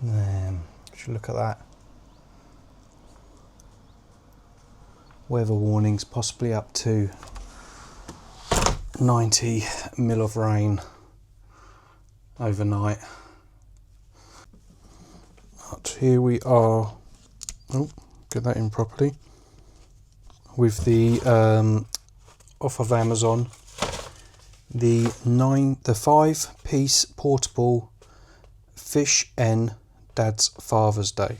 Should look at that. Weather warnings, possibly up to 90 mil of rain overnight. But here we are. Oh, get that in properly. With the off of Amazon, the 5-piece portable Fish N Dad's Father's Day,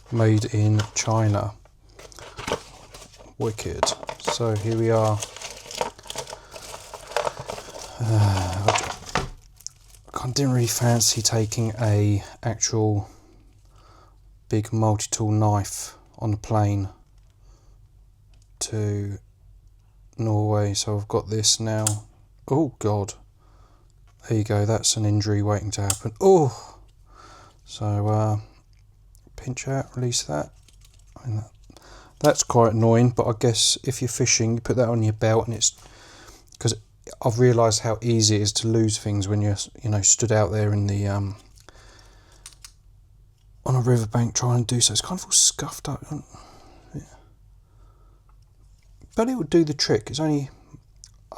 made in China. Wicked. So here we are. I didn't really fancy taking a actual big multi-tool knife on a plane to Norway, so I've got this now. Oh god, there you go, that's an injury waiting to happen. Oh, so pinch out, release that. I mean, that's quite annoying, but I guess if you're fishing, you put that on your belt, and it's because I've realised how easy it is to lose things when you're, stood out there in the on a riverbank trying to do so. It's kind of all scuffed up. Yeah. But it would do the trick. It's only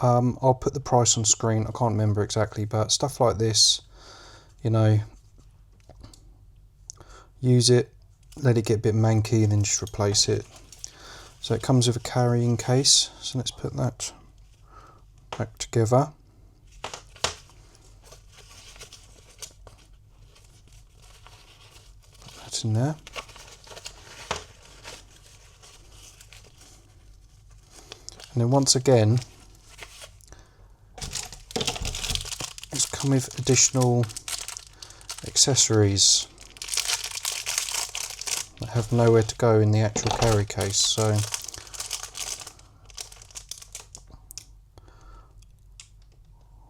I'll put the price on screen. I can't remember exactly, but stuff like this, use it, let it get a bit manky, and then just replace it. So it comes with a carrying case. So let's put that back together. Put that in there. And then once again, it's come with additional accessories that have nowhere to go in the actual carry case. So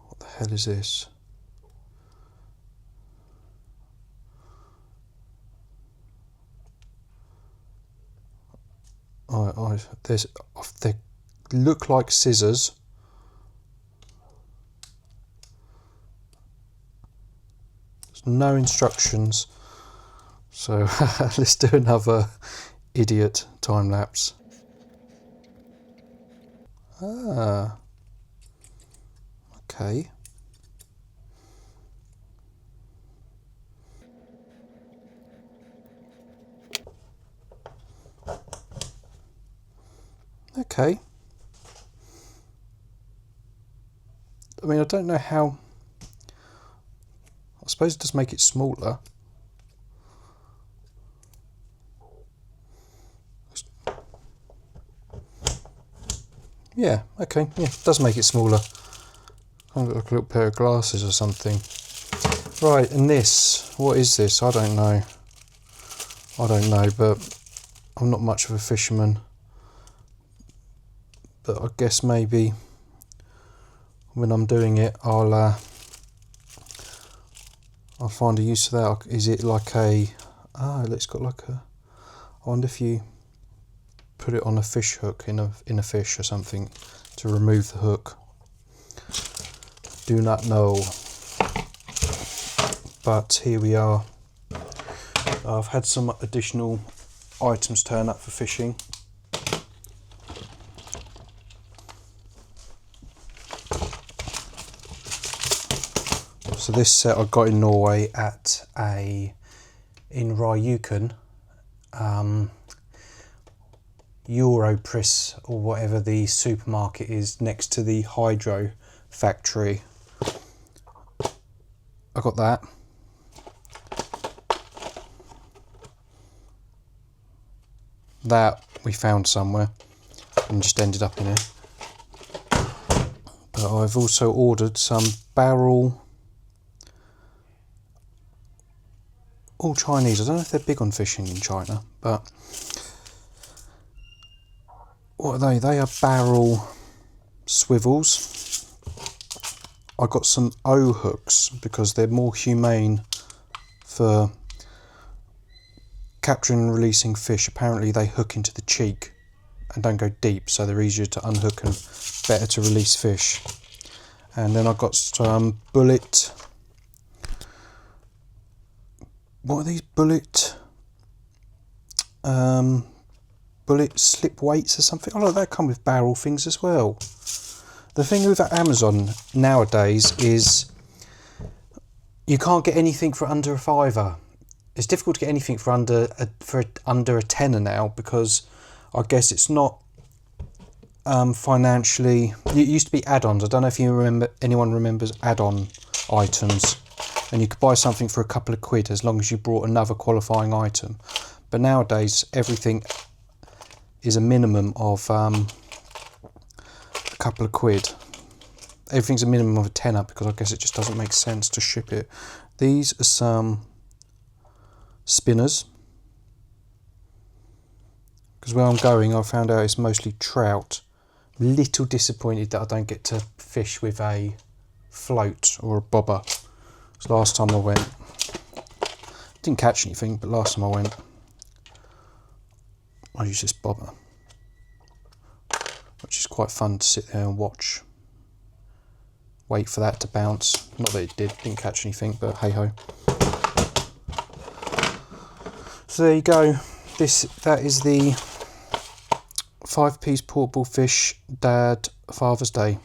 what the hell is this? They look like scissors. There's no instructions, so let's do another idiot time lapse. Ah, okay. Okay. I mean, I don't know how. I suppose it does make it smaller. Yeah, okay, yeah, it does make it smaller. Kind of look like a little pair of glasses or something. Right, and this, what is this? I don't know, but I'm not much of a fisherman. But I guess maybe when I'm doing it, I'll find a use for that. Is it like a, it's got like a, I wonder if you put it on a fish hook in a fish or something to remove the hook. Do not know. But here we are. I've had some additional items turn up for fishing. So this set I got in Norway at in Ryuken, Europris or whatever the supermarket is next to the hydro factory. I got that. That we found somewhere and just ended up in it. But I've also ordered some barrel, all Chinese. I don't know if they're big on fishing in China, but what are they? They are barrel swivels. I got some O hooks because they're more humane for capturing and releasing fish. Apparently they hook into the cheek and don't go deep, so they're easier to unhook and better to release fish. And then I got some bullet what are these bullet slip weights or something? Oh look, they come with barrel things as well. The thing with Amazon nowadays is you can't get anything for under a £5. It's difficult to get anything for under a tenner now, because I guess it's not financially. It used to be add-ons. I don't know if anyone remembers add-on items, and you could buy something for a couple of quid as long as you brought another qualifying item. But nowadays everything is a minimum of a couple of quid. Everything's a minimum of a tenner, because I guess it just doesn't make sense to ship it. These are some spinners, because where I'm going I found out it's mostly trout. I'm a little disappointed that I don't get to fish with a float or a bobber. So last time I went, didn't catch anything, but last time I went I used this bobber, which is quite fun to sit there and watch. Wait for that to bounce. Not that it didn't catch anything, but hey ho. So there you go. That is the 5-piece portable fish Dad Father's Day,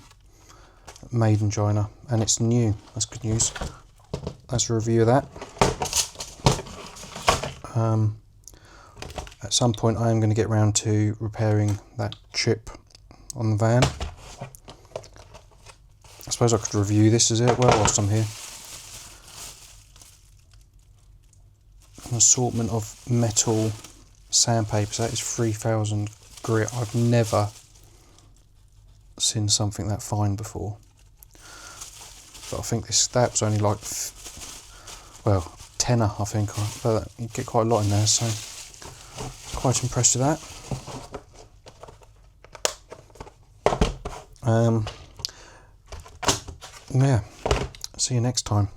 made in China, and it's new. That's good news. That's a review of that. At some point I am going to get round to repairing that chip on the van. I suppose I could review this as well whilst I'm here. An assortment of metal sandpapers. That is 3000 grit. I've never seen something that fine before. But I think that was only like, well, tenner I think. But you get quite a lot in there, so quite impressed with that. Yeah, see you next time.